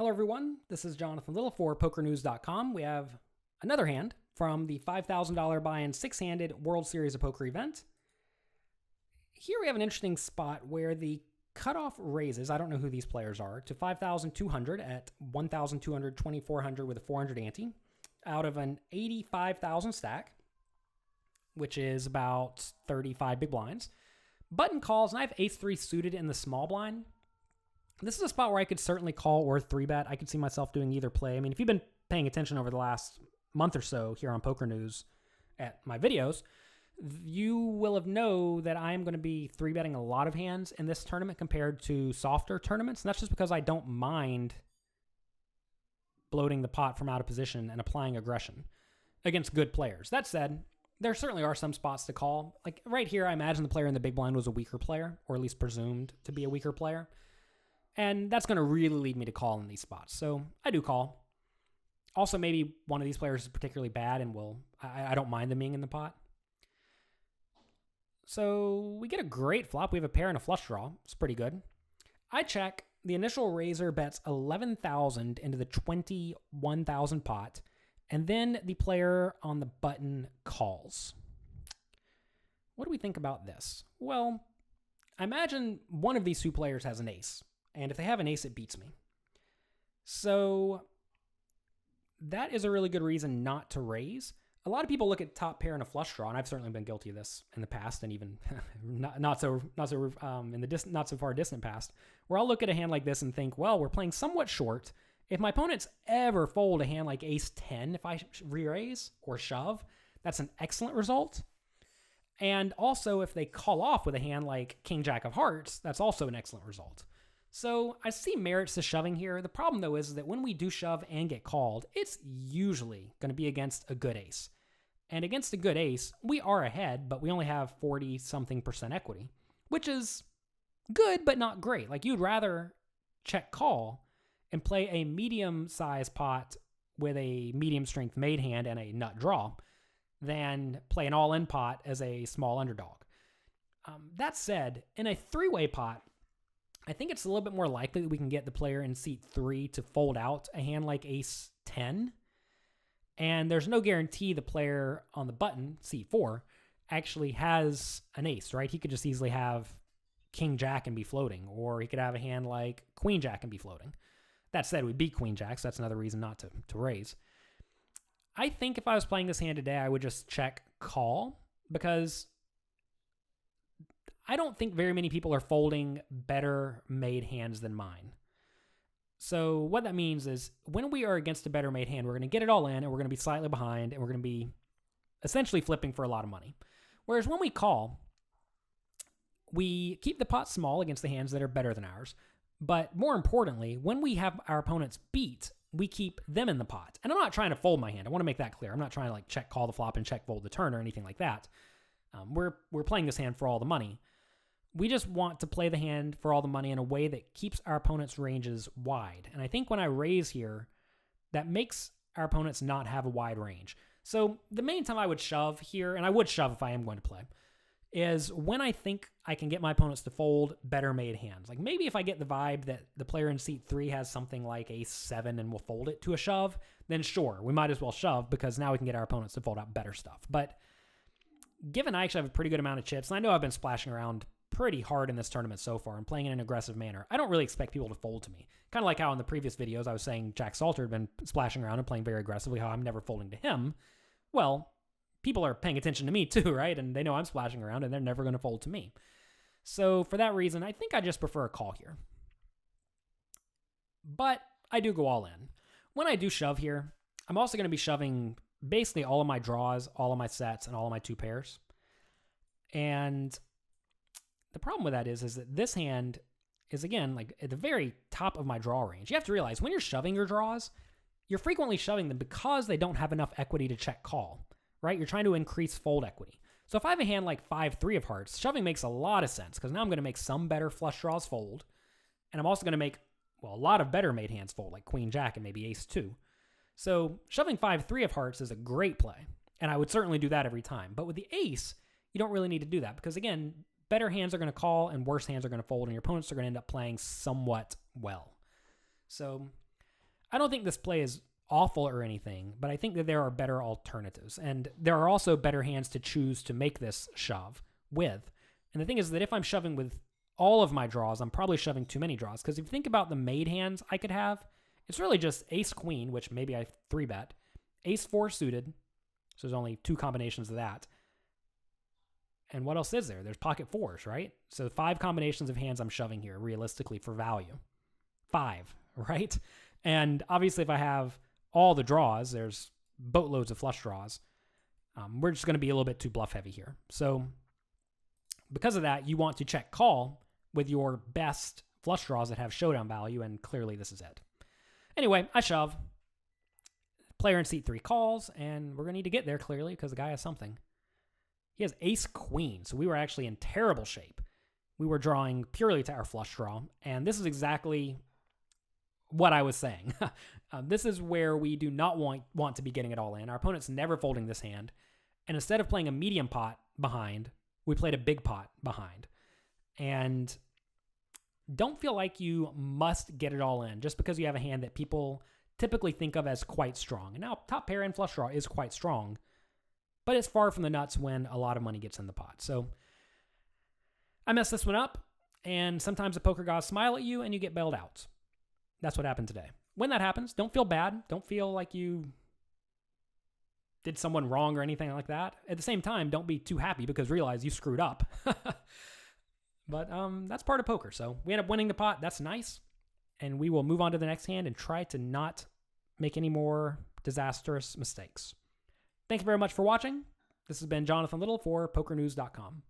Hello everyone, this is Jonathan Little for PokerNews.com. We have another hand from the $5,000 buy-in six-handed World Series of Poker event. Here we have an interesting spot where the cutoff raises, I don't know who these players are, to 5,200 at 1,200, 2,400 with a 400 ante, out of an 85,000 stack, which is about 35 big blinds. Button calls, and I have ace-3 suited in the small blind. This is a spot where I could certainly call or 3-bet. I could see myself doing either play. I mean, if you've been paying attention over the last month or so here on Poker News at my videos, you will have known that I am going to be 3-betting a lot of hands in this tournament compared to softer tournaments. And that's just because I don't mind bloating the pot from out of position and applying aggression against good players. That said, there certainly are some spots to call. Like right here, I imagine the player in the big blind was a weaker player, or at least presumed to be a weaker player. And that's going to really lead me to call in these spots. So I do call. Also, maybe one of these players is particularly bad and I don't mind them being in the pot. So we get a great flop. We have a pair and a flush draw. It's pretty good. I check. The initial raiser bets 11,000 into the 21,000 pot. And then the player on the button calls. What do we think about this? Well, I imagine one of these two players has an ace. And if they have an ace, it beats me. So that is a really good reason not to raise. A lot of people look at top pair and a flush draw, and I've certainly been guilty of this in the past, and even not so far distant past, where I'll look at a hand like this and think, well, we're playing somewhat short. If my opponents ever fold a hand like ace 10, if I re-raise or shove, that's an excellent result. And also, if they call off with a hand like king jack of hearts, that's also an excellent result. So I see merits to shoving here. The problem, though, is that when we do shove and get called, it's usually going to be against a good ace. And against a good ace, we are ahead, but we only have 40-something% equity, which is good, but not great. Like, you'd rather check call and play a medium-sized pot with a medium-strength made hand and a nut draw than play an all-in pot as a small underdog. That said, in a three-way pot, I think it's a little bit more likely that we can get the player in seat 3 to fold out a hand like ace 10. And there's no guarantee the player on the button, seat 4, actually has an ace, right? He could just easily have king jack and be floating, or he could have a hand like queen jack and be floating. That said, we beat queen jack, so that's another reason not to raise. I think if I was playing this hand today, I would just check call, because I don't think very many people are folding better made hands than mine. So what that means is when we are against a better made hand, we're going to get it all in, and we're going to be slightly behind, and we're going to be essentially flipping for a lot of money. Whereas when we call, we keep the pot small against the hands that are better than ours. But more importantly, when we have our opponents beat, we keep them in the pot. And I'm not trying to fold my hand. I want to make that clear. I'm not trying to like check call the flop and check fold the turn or anything like that. We're playing this hand for all the money. We just want to play the hand for all the money in a way that keeps our opponent's ranges wide. And I think when I raise here, that makes our opponents not have a wide range. So the main time I would shove here, and I would shove if I am going to play, is when I think I can get my opponents to fold better made hands. Like maybe if I get the vibe that the player in seat 3 has something like ace 7 and will fold it to a shove, then sure, we might as well shove because now we can get our opponents to fold out better stuff. But given I actually have a pretty good amount of chips, and I know I've been splashing around pretty hard in this tournament so far and playing in an aggressive manner, I don't really expect people to fold to me. Kind of like how in the previous videos I was saying Jack Salter had been splashing around and playing very aggressively, how I'm never folding to him. Well, people are paying attention to me too, right? And they know I'm splashing around and they're never going to fold to me. So for that reason, I think I just prefer a call here. But I do go all in. When I do shove here, I'm also going to be shoving basically all of my draws, all of my sets, and all of my two pairs. And the problem with that is that this hand is, again, like at the very top of my draw range. You have to realize when you're shoving your draws, you're frequently shoving them because they don't have enough equity to check call, right? You're trying to increase fold equity. So if I have a hand like 5-3 of hearts, shoving makes a lot of sense because now I'm going to make some better flush draws fold. And I'm also going to make, well, a lot of better made hands fold, like queen jack and maybe ace 2. So shoving 5-3 of hearts is a great play. And I would certainly do that every time. But with the ace, you don't really need to do that because, again, better hands are going to call and worse hands are going to fold, and your opponents are going to end up playing somewhat well. So I don't think this play is awful or anything, but I think that there are better alternatives. And there are also better hands to choose to make this shove with. And the thing is that if I'm shoving with all of my draws, I'm probably shoving too many draws. Because if you think about the made hands I could have, it's really just ace-queen, which maybe I 3-bet, ace-4 suited, so there's only 2 combinations of that. And what else is there? There's pocket 4s, right? So 5 combinations of hands I'm shoving here, realistically, for value. 5, right? And obviously if I have all the draws, there's boatloads of flush draws. We're just going to be a little bit too bluff heavy here. So because of that, you want to check call with your best flush draws that have showdown value, and clearly this is it. Anyway, I shove. Player in seat 3 calls, and we're going to need to get there clearly because the guy has something. He has ace-queen, so we were actually in terrible shape. We were drawing purely to our flush draw, and this is exactly what I was saying. This is where we do not want to be getting it all in. Our opponent's never folding this hand, and instead of playing a medium pot behind, we played a big pot behind. And don't feel like you must get it all in just because you have a hand that people typically think of as quite strong. And now top pair and flush draw is quite strong, but it's far from the nuts when a lot of money gets in the pot. So I messed this one up, and sometimes the poker gods smile at you and you get bailed out. That's what happened today. When that happens, don't feel bad. Don't feel like you did someone wrong or anything like that. At the same time, don't be too happy because realize you screwed up. But that's part of poker. So we end up winning the pot. That's nice. And we will move on to the next hand and try to not make any more disastrous mistakes. Thank you very much for watching. This has been Jonathan Little for PokerNews.com.